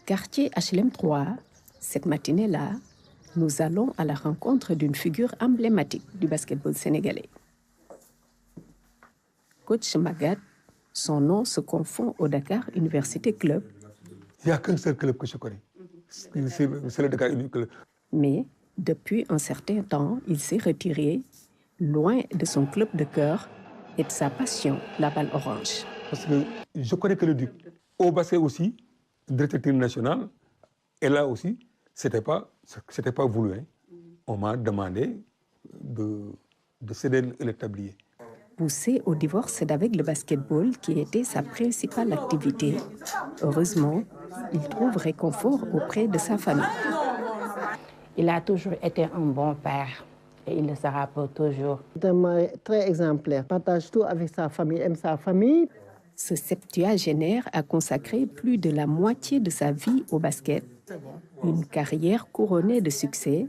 Quartier HLM 3, cette matinée-là, nous allons à la rencontre d'une figure emblématique du basketball sénégalais. Coach Magatte, son nom se confond au Dakar Université Club. Il n'y a qu'un seul club que je connais. C'est le Dakar Université Club. Mais depuis un certain temps, il s'est retiré, loin de son club de cœur et de sa passion, la balle orange. Parce que je connais que le Duc. Au basket aussi, directeur technique national, et là aussi, c'était pas voulu. Hein. On m'a demandé de céder le tablier. Poussé au divorce d'avec le basketball, qui était sa principale activité, heureusement, il trouve réconfort auprès de sa famille. Il a toujours été un bon père et il le sera pour toujours. Très exemplaire, partage tout avec sa famille, aime sa famille. Ce septuagénaire a consacré plus de la moitié de sa vie au basket. Une carrière couronnée de succès,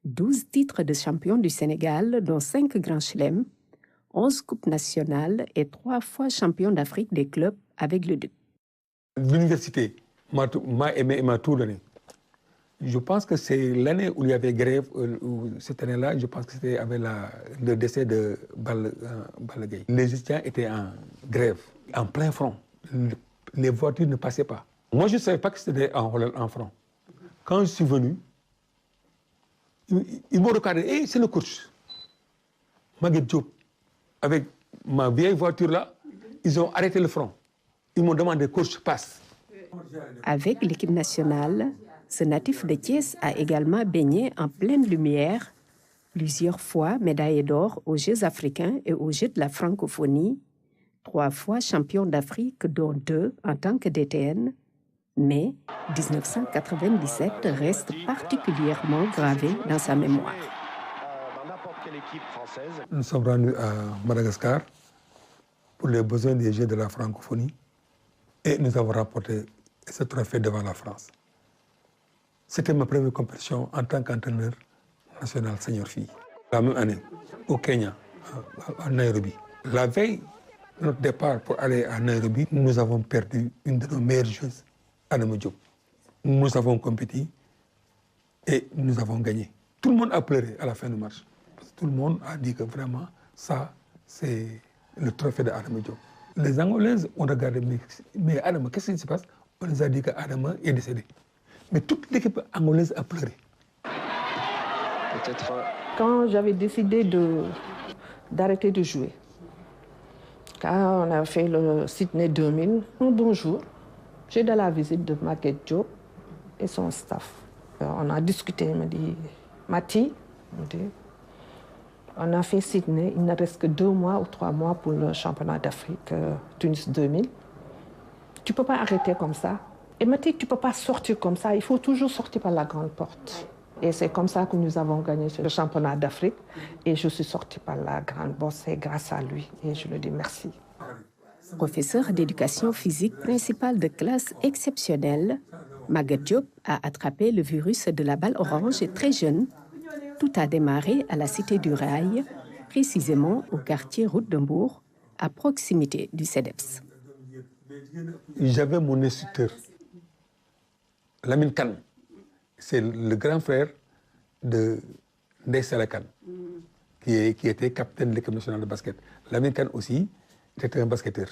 12 titres de champion du Sénégal, dont 5 grands chelems, 11 coupes nationales et 3 fois champion d'Afrique des clubs avec le Duc. L'université m'a aimé et m'a tout donné. Je pense que c'est l'année où il y avait grève, cette année-là, je pense que c'était avec le décès de Balaguer. Les étudiants étaient en grève, en plein front. Les voitures ne passaient pas. Moi, je ne savais pas que c'était en front. Quand je suis venu, ils m'ont regardé, hey, c'est le coach. Magatte Diop, avec ma vieille voiture là, ils ont arrêté le front. Ils m'ont demandé, coach, passe. Avec l'équipe nationale, ce natif de Thiès a également baigné en pleine lumière, plusieurs fois médaillé d'or aux Jeux africains et aux Jeux de la francophonie, 3 fois champion d'Afrique, dont 2 en tant que DTN. Mais 1997 reste particulièrement gravé dans sa mémoire. Nous sommes rendus à Madagascar pour les besoins des Jeux de la francophonie et nous avons rapporté ce trophée devant la France. C'était ma première compétition en tant qu'entraîneur national senior fille. La même année, au Kenya, à Nairobi. La veille de notre départ pour aller à Nairobi, nous avons perdu une de nos meilleures joueuses, Adama Diop. Nous avons compétit et nous avons gagné. Tout le monde a pleuré à la fin du match. Parce que tout le monde a dit que vraiment, ça, c'est le trophée d'Adama Diop. Les Angolaises ont regardé, mais Adama, qu'est-ce qui se passe? On les a dit qu'Adama est décédé. Mais toute l'équipe angolaise a pleuré. Quand j'avais décidé d'arrêter de jouer, quand on a fait le Sydney 2000, un bon jour, j'ai de la visite de Magatte Diop et son staff. On a discuté, il m'a dit, Mati, on a fait Sydney, il ne reste que 2 mois ou 3 mois pour le championnat d'Afrique Tunis 2000. Tu ne peux pas arrêter comme ça. Et m'a dit, tu ne peux pas sortir comme ça, il faut toujours sortir par la grande porte. Et c'est comme ça que nous avons gagné le championnat d'Afrique. Et je suis sortie par la grande porte, c'est grâce à lui. Et je lui dis merci. Professeur d'éducation physique principal de classe exceptionnelle, Magatte Diop a attrapé le virus de la balle orange très jeune. Tout a démarré à la Cité du Rail, précisément au quartier Route de Mbour, à proximité du CEDEPS. J'avais mon instructeur, Lamine Kane. C'est le grand frère de Ndeye Sala Kane, qui était capitaine de l'équipe nationale de basket. Lamine Kane aussi était un basketteur.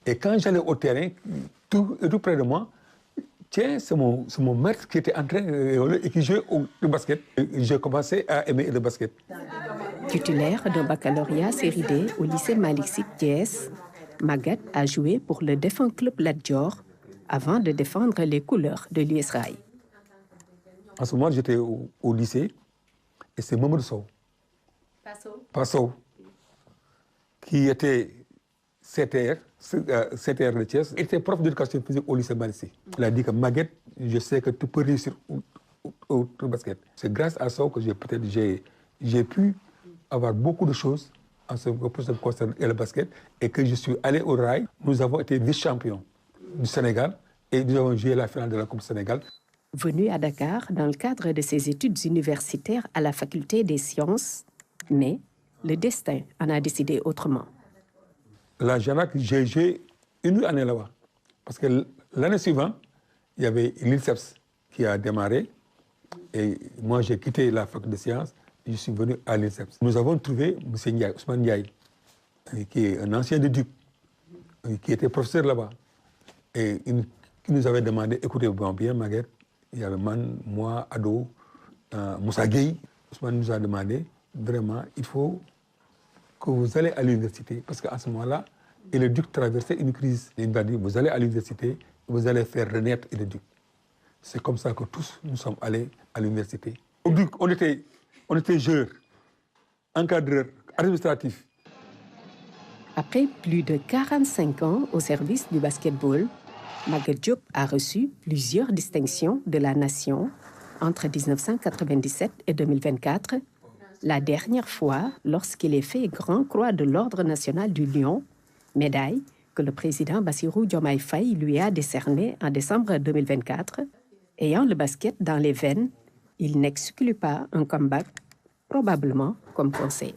Et quand j'allais au terrain, tout près de moi, tiens, c'est mon maître qui était en train et qui jouait au basket. J'ai commencé à aimer le basket. Titulaire d'un baccalauréat série D au lycée Malick Sy Thiès, Magatte a joué pour le défunt club Lat Dior avant de défendre les couleurs de l'US Rail. En ce moment, j'étais au lycée et c'est Mamadou Sow. Sow, qui était CTR de Thiès. Il était prof d'éducation physique au lycée Malick Sy. Il a dit que Magatte, je sais que tu peux réussir au basket. C'est grâce à Sow que j'ai pu avoir beaucoup de choses en ce qui concerne le basket et que je suis allé au Rail. Nous avons été vice-champions du Sénégal et nous avons joué la finale de la Coupe Sénégal. Venu à Dakar dans le cadre de ses études universitaires à la faculté des sciences, mais le destin en a décidé autrement. La Janac, j'ai joué une année là-bas. Parce que l'année suivante, il y avait l'INSEPS qui a démarré. Et moi, j'ai quitté la fac de sciences et je suis venu à l'INSEPS. Nous avons trouvé M. Ndiaye, Ousmane Ndiaye, qui est un ancien de Duc, qui était professeur là-bas. Et qui nous avait demandé, écoutez, bon, bien, Maguette, il y avait moi, Ado, Moussa Gueye. Ousmane nous a demandé, vraiment, il faut que vous allez à l'université. Parce qu'à ce moment-là, et le Duc traversait une crise. Il m'a dit, vous allez à l'université, vous allez faire renaître le Duc. C'est comme ça que tous nous sommes allés à l'université. Au Duc, on était joueurs, encadreurs, administratifs. Après plus de 45 ans au service du basketball, Maguette Diop a reçu plusieurs distinctions de la nation entre 1997 et 2024, la dernière fois lorsqu'il est fait Grand Croix de l'Ordre national du Lion, médaille que le président Bassirou Diomaye Faye lui a décernée en décembre 2024. Ayant le basket dans les veines, il n'exclut pas un comeback, probablement comme conseiller.